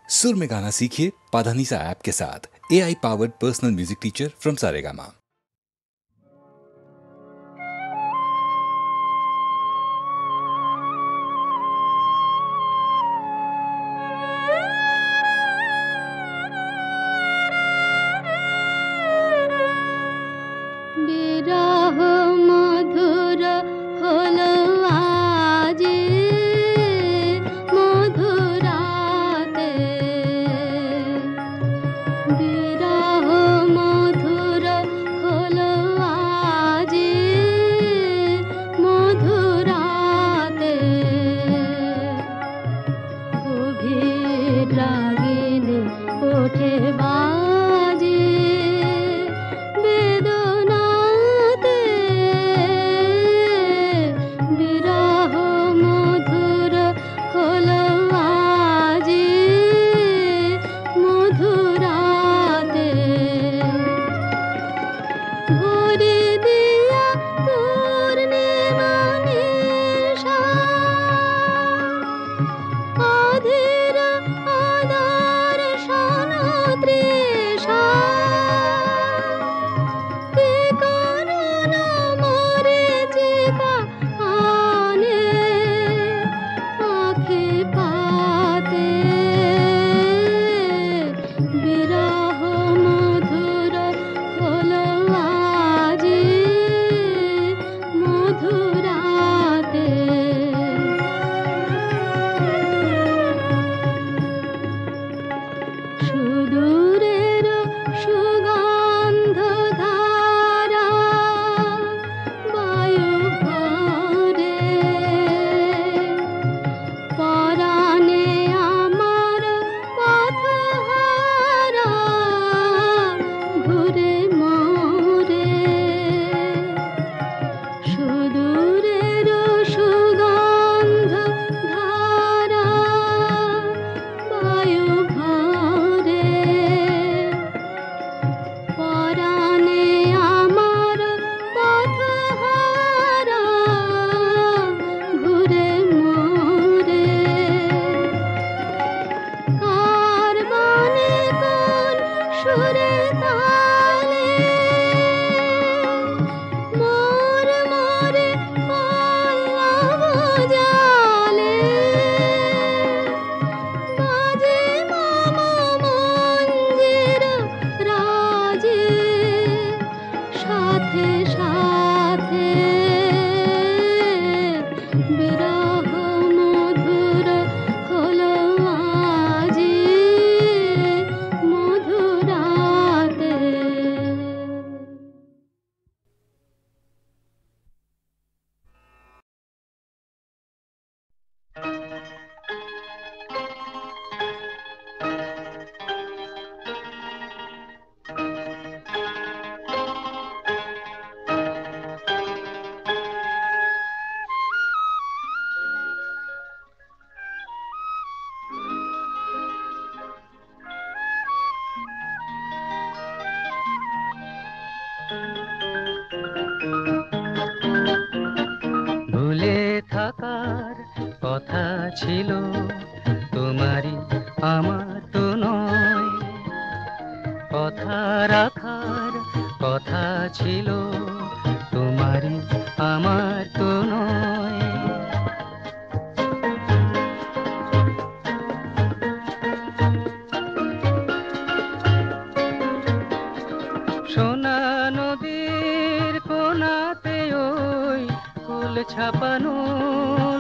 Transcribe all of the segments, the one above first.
सुर में गाना सीखिए पाधानीसा ऐप के साथ। AI powered personal music teacher from Saregama. বিরহ মধুর হলো আজ মধুরাতে, বিরহ মধুর হলো আজ মধুরাতে, গভীর রাগিনী ওঠে বাজে বেদনাতে, বিরহ মধুর হলো আজ মধুরাতে, ভরে দিয়া পূর্ণিমা নিশা, অধীর আদার সনতৃষা, কে করুণা মরীচিকা আনে আঁখি পাতে, বিরহ মধুর হলো আজ মধুরাতে। সুদূরের সুগন্ধ ধারা বায়ু ভরে, পরাণে আমার পথহারা ঘুরে মোরে, সুদূরের সুগন্ধ ধারা বায়ু ভরে, পরাণে আমার পথহারা ঘুরে মোরে, কার বাণী কোন সুরে তালে মোর মোরে পল্লব জালে, বাজে মামা মঞ্জির রাজে, সাথে সাথে বিরহ মধুর হলো আজ মধুরাতে। ভুলে থাকার কথা ছিল তোমারই আমার তো নয়, কথা রাখার কথা ছিল তোমারই আমার তো নয়। সোনা নদীর কোনাতে ওই ফুল ছাপানো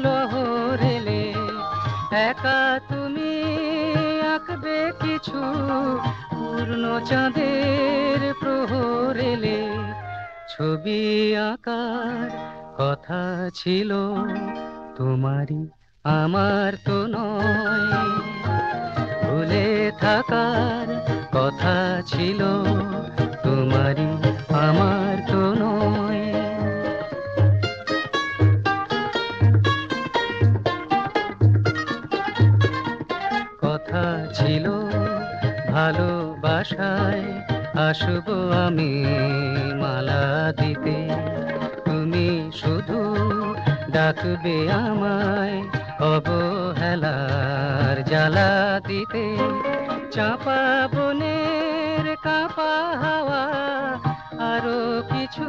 লহরেলে, একা তুমি আঁকবে কিছু পূর্ণ চাঁদের প্রহরেলে, ছবি আঁকার কথা ছিল তোমারই আমার তো নয়, ভুলে থাকার কথা ছিল তোমারই আমার তো নয়। কথা ছিল ভালোবাসায় আসবো আমি মালা দিতে, তুমি শুধু ডাকবে আমায় অবহেলার জ্বালা দিতে চাপা বনের কাপা হাওয়া আরো কিছু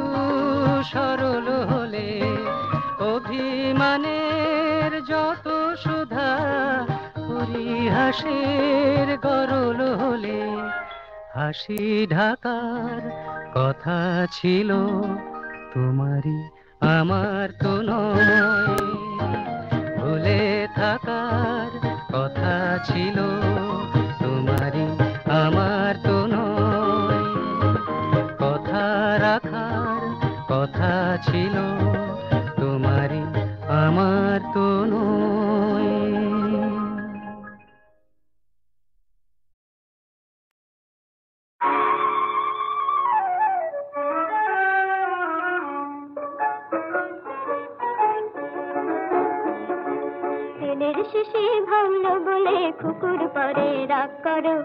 সরল হলে অভিমানের যত সুধা পরিহাসের গরল হলে হাসি ঢাকার কথা ছিল তোমারই আমার তো নয়, ভুলে থাকার কথা ছিল তোমারই আমার তো নয়, কথা রাখার কথা ছিল তোমারই আমার তো নয়। তেলের শিশি ভাঙলো বলে কুকুর পরে রাগ করো,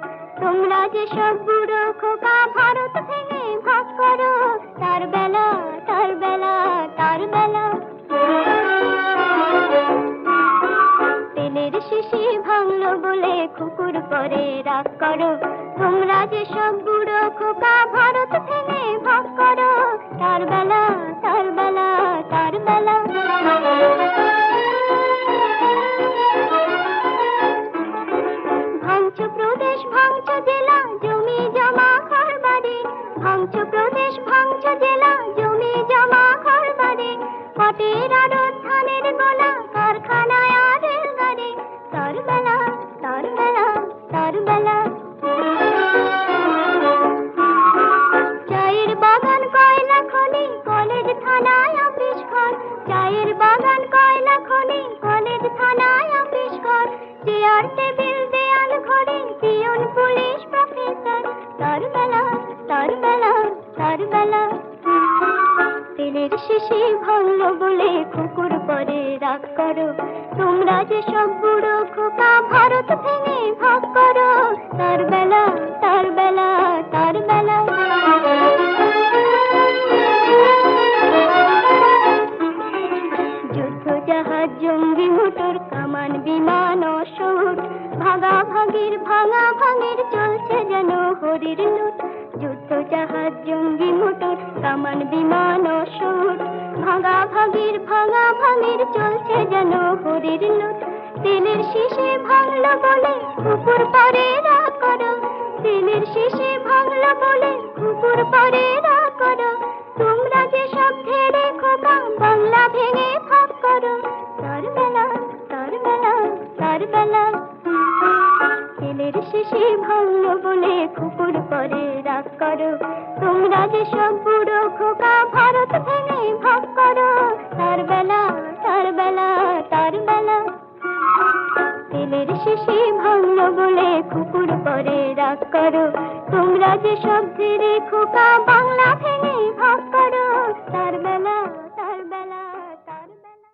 তোমরা যে সব বুড়ো খোকা ভারত ভেঙে ভাগ করো, তার বেলা তার বেলা তার বেলা। তেলের শিশি ভাঙলো বলে কুকুর পরে রাগ করো, তোমরা যে সব বুড়ো খোকা ভারত ভেঙে ভাগ করো, তার বেলা তার বেলা তার বেলা। ভাঙছো প্রদেশ ভাঙছো জেলা জমি জমা ঘর বাড়ি, ভাঙছো প্রদেশ ভাঙছো জেলা জমি জমা ঘর বাড়ি, পটের আড়ত ধানের গোলা কারখানায় আর রেলগাড়ি, তার বেলা তার বেলা তার বেলা। চায়ের বাগান কয়লা খনি কলেজ থানায় অফিস ঘর, চায়ের বাগান কয়লা খনি কলেজ থানায় অফিস ঘর, চেয়ার টেবিল দেয়াল ঘড়ি পিয়ন পুলিশ প্রফেসর, তার বেলা তার বেলা তার বেলা। তেলের শিশি ভাঙলো বলে কুকুর পরে রাগ করো, তোমরা যে সব বুড়ো খোকা ভারত ভেঙে ভাগ করো, তার বেলা তার বেলা তার বেলা। যুদ্ধ জাহাজ জঙ্গি মোটর কামান বিমান অসুর, ভাগাভাগির ভাঙা ভাঙির চলছে যেন হরির লুট, যুদ্ধ জাহাজ জঙ্গি মোটর কামান বিমান অসুর, ভাগাভাগির ভাঙা ভাঙির চলছে যেন হরির লুট। তেলের শিশি ভাঙলো বলে কুকুর পরে রাগ করো, তেলের শিশি ভাঙলো বলে কুকুর পরে রাগ করো, তোমরা যে সব ছেড়ে খোকা বাংলা ভেঙে ভাগ করো, তার বেলা তার বেলা তার বেলা। তেলের শিশি ভাঙলো বলে কুকুর পরে রাগ করো, তোমরা যে সব বুড়ো খোকা ভারত ভেঙে ভাগ করো, তার বেলা তার বেলা তার বেলা। তেলের শিশি ভাঙলো বলে কুকুর পরে রাগ করো, তোমরা যে সব ছেড়ে খোকা বাংলা ভেঙে ভাগ করো, তার বেলা তার বেলা তার বেলা।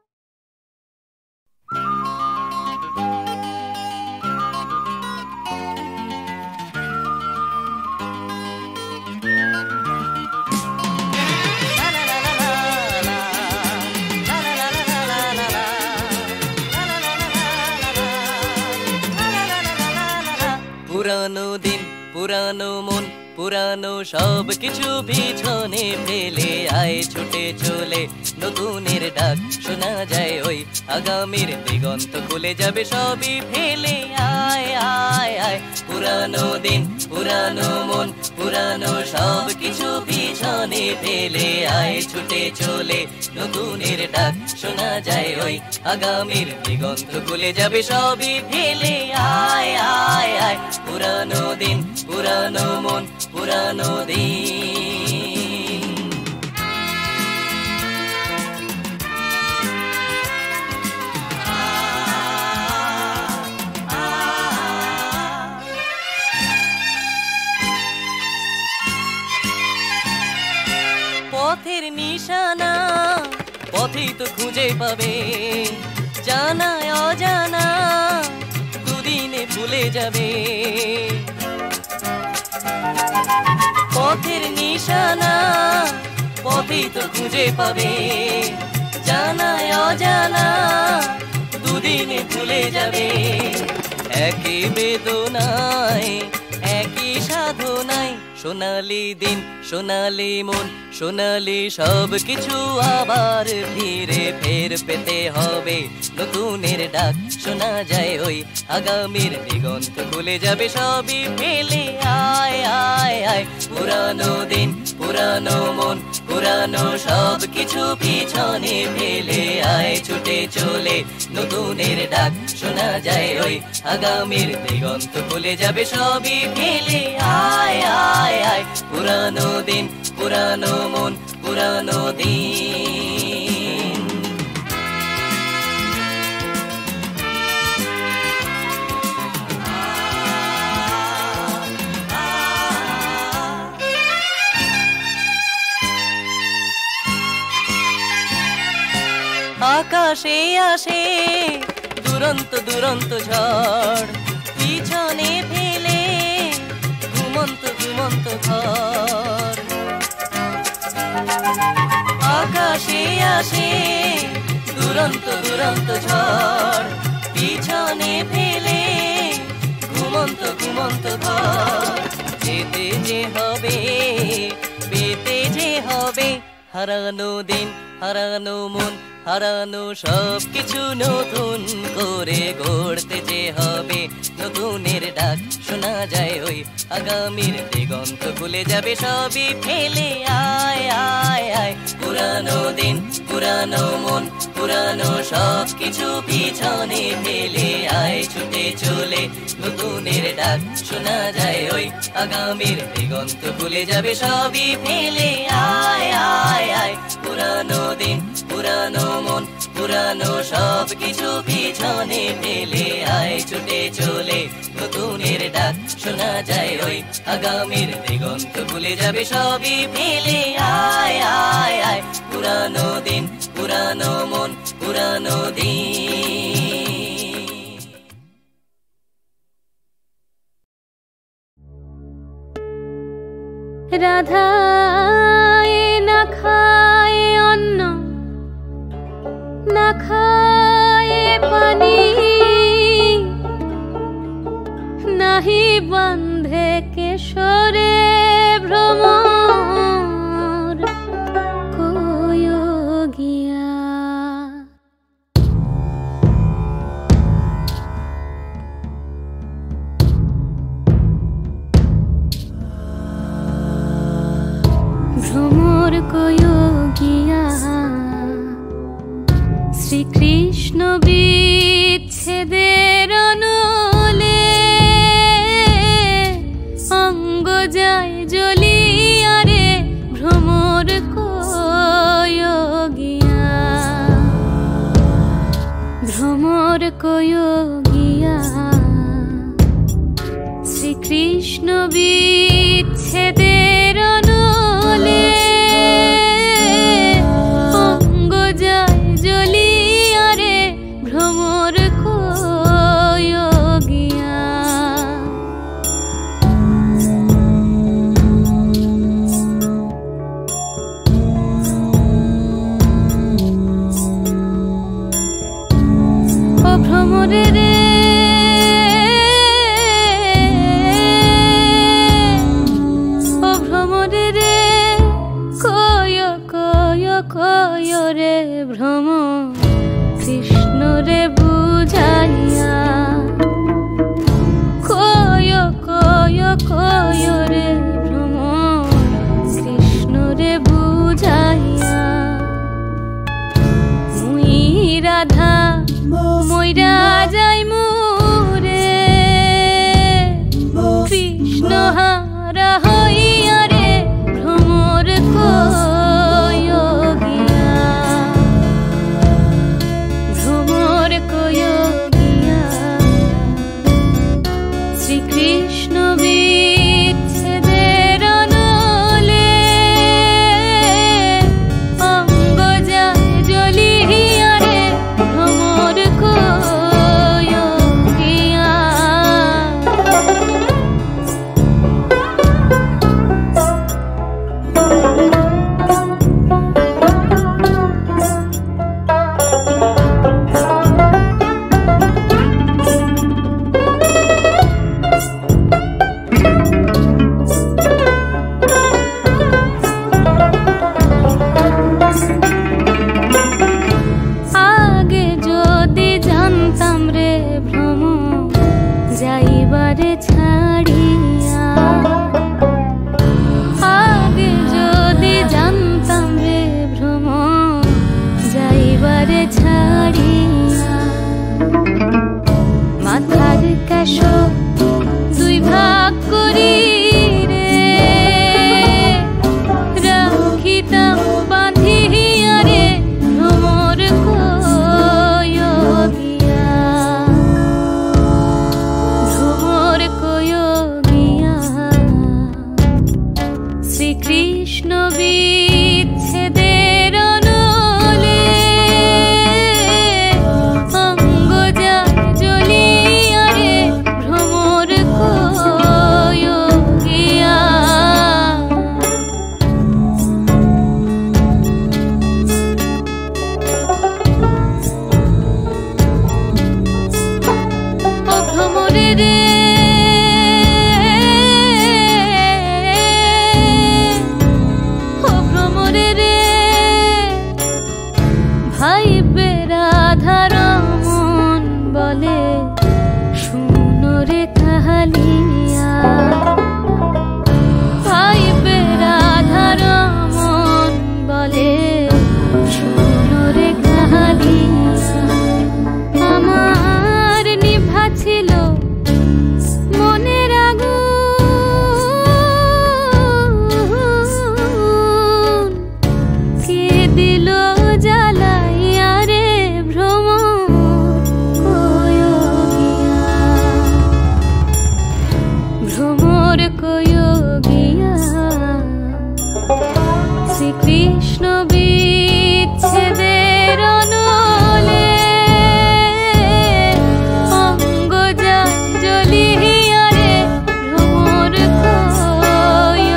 পুরানো দিন পুরানো মন পুরানো সব কিছু পিছনে ফেলে আয় ছুটে চলে, নতুনের ডাক শোনা যায় ওই আগামীর দিগন্ত খুলে যাবে সবই ফেলে আয় আয় আয়। পুরানো দিন পুরানো মন পুরানো সব কিছু পিছনে ফেলে আয় ছুটে চলে, নতুনের ডাক শোনা যায় ওই আগামীর দিগন্ত খুলে যাবে সবই ফেলে আয় আয় আয়। পুরানো দিন পুরানো মন পুরানো দিন। পথের নিশানা পথেই তো খুঁজে পাবে, জানা অজানা দুদিনে ভুলে যাবে। পথের নিশানা পথেই তো খুঁজে পাবে, জানা অজানা দুদিন ভুলে যাবে। একই বেদনায় একই সাধনায় সোনালি দিন সোনালি মন সোনালি সব কিছু আবার ফের পেতে হবে। নতুনের ডাক শোনা যায় ওই আগামীর দিগন্ত খুলে যাবে সবই ফেলে আয় আয় আয়। পুরানো দিন পুরানো মন পুরানো সব কিছু পিছনে ফেলে আয় ছুটে চলে। নতুনের ডাক শোনা যায় ওই আগামীর দিগন্ত খুলে যাবে সবই ফেলে আয় আয় আয়। পুরানো দিন পুরানো মন পুরানো দিন। আকাশে আসে দুরন্ত দুরন্ত ঝড় পিছনে ফেলে ঘুমন্ত ঘুমন্ত ঘর। আকাশে আসে দুরন্ত দুরন্ত ঝড় পিছনে ফেলে ঘুমন্ত ঘুমন্ত ঘর। যেতে যে হবে পেতে যে হবে হারানো দিন হারানো মন হারানো সব কিছু নতুন করে গড়তে যে হবে। নতুনের ডাক শোনা যায় ওই আগামীর দিগন্ত খুলে যাবে সবই ফেলে আয় আয় আয়। পুরানো দিন পুরানো মন পুরানো সব কিছু পিছনে ফেলে আয় ছুটে চলে। নতুনের ডাক শোনা যায় ওই আগামীর দিগন্ত খুলে যাবে সবই ফেলে আয় আয় আয়। পুরানো দিন পুরানো মন পুরানো সব কিছু পিছনে ফেলে আয় ছুটে চলে। নতুনের ডাক শোনা যায় ওই আগামীর দিগন্ত খুলে যাবে সবই ফেলে আয় আয় আয়। পুরানো দিন পুরানো মন পুরানো দিন। রাধা না খায় অন্ন না খায় পানি নাহি বান্ধে কেশরে ভ্রমর কয় গিয়া। ভ্রমর কয় গিয়া শ্রীকৃষ্ণ বিচ্ছেদের নলে অঙ্গ যায় জ্বলিয়া রে ভ্রমর কয় গিয়া। ভ্রমর কয় গিয়া শ্রীকৃষ্ণ বিচ্ছেদের নলে অঙ্গ যায় জ্বলিয়া রে ভ্রমর কয় গিয়া। ও ভ্রমরে রে ও ভ্রমরে রে কয় কয় কয় রে ভ্রম কৃষ্ণ রে বুঝাইয়া। কয় কয় কয় রে ভ্রম কৃষ্ণ রে বুঝাইয়া। মুই রাধা মইরা যাই মুরে কৃষ্ণ হারা হইয়া রে ভ্রমর কয় গিয়া। ভ্রমর কয় গিয়া শ্রীকৃষ্ণ বিচ্ছেদের নলে অঙ্গ যায় জ্বলিয়া রে ভ্রমর কয় গিয়া। যাইবারে ছাড়িয়া আগে যদি জানতাম রে ভ্রমণ যাইবারে ছাড়িয়া মাথার কাশ দুই ভাগ করি রে রাখিতাম বাঁধিয়া রে ভ্রমর কয় গিয়া ভ্রমর কয় গিয়া শ্রীকৃষ্ণ বিচ্ছেদের অনলে অঙ্গ যায় জ্বলিয়া রে ভ্রমর কয় গিয়া ও ভ্রমরে রে ও ভ্রমরে রে ভাইবে রাধার মন বলে শুনো রে কাহালিয়া ভাইবে রাধার মন বলে শুনো রে কাহালিয়া আমার নিভা ছিল মনের আগুন কে দিল জ্বালাইয়া রে ভ্রমর কয় গিয়া ভ্রমর কয় গিয়া শ্রীকৃষ্ণ বিচ্ছেদের অনলে অঙ্গ যায় জ্বলিয়া রে ভ্রমর কয়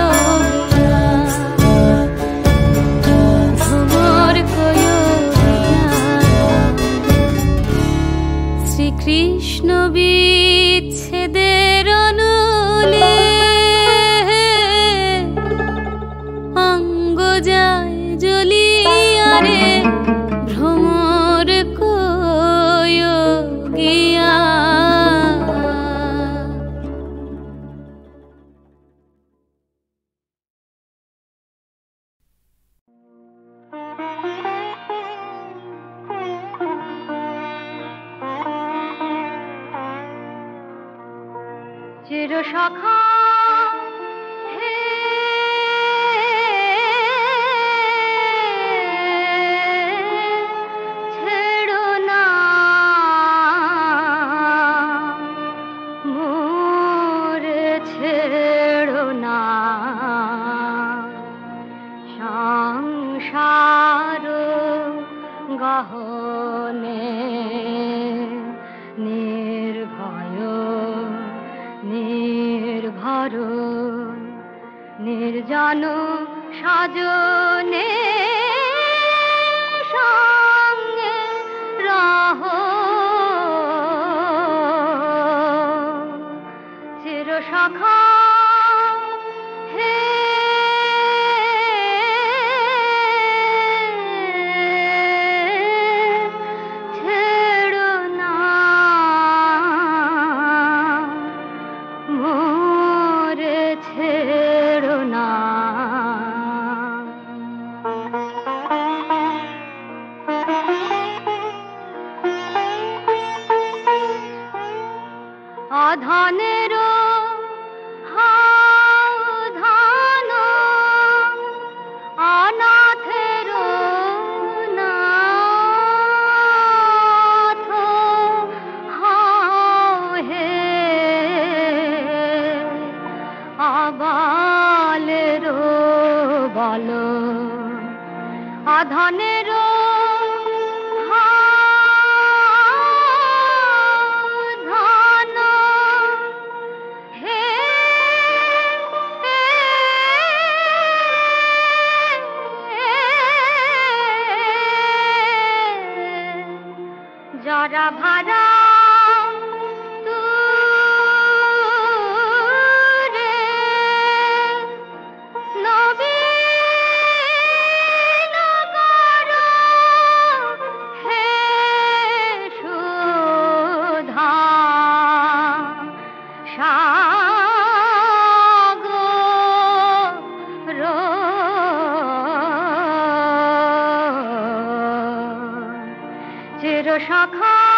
গিয়া ভ্রমর কয় গিয়া শ্রীকৃষ্ণ বিচ্ছেদের অনলে অঙ্গ যায় জ্বলিয়া রে ভ্রমর কয় গিয়া চির সখা হে ছেড়ো না মোরে ছেড়ো না সংসার গহনে নির্ভয় নির্ভর নির্জন সাজনে সঙ্গে রহ চির সখা হে ছেড়ো না মোরে ছেড়ো না অধনের ধান অনাথের নাথ হাও হে আবালের বল অধনের ধান হে জরা ভারা তুরে নবীন কর বজ্র শাখা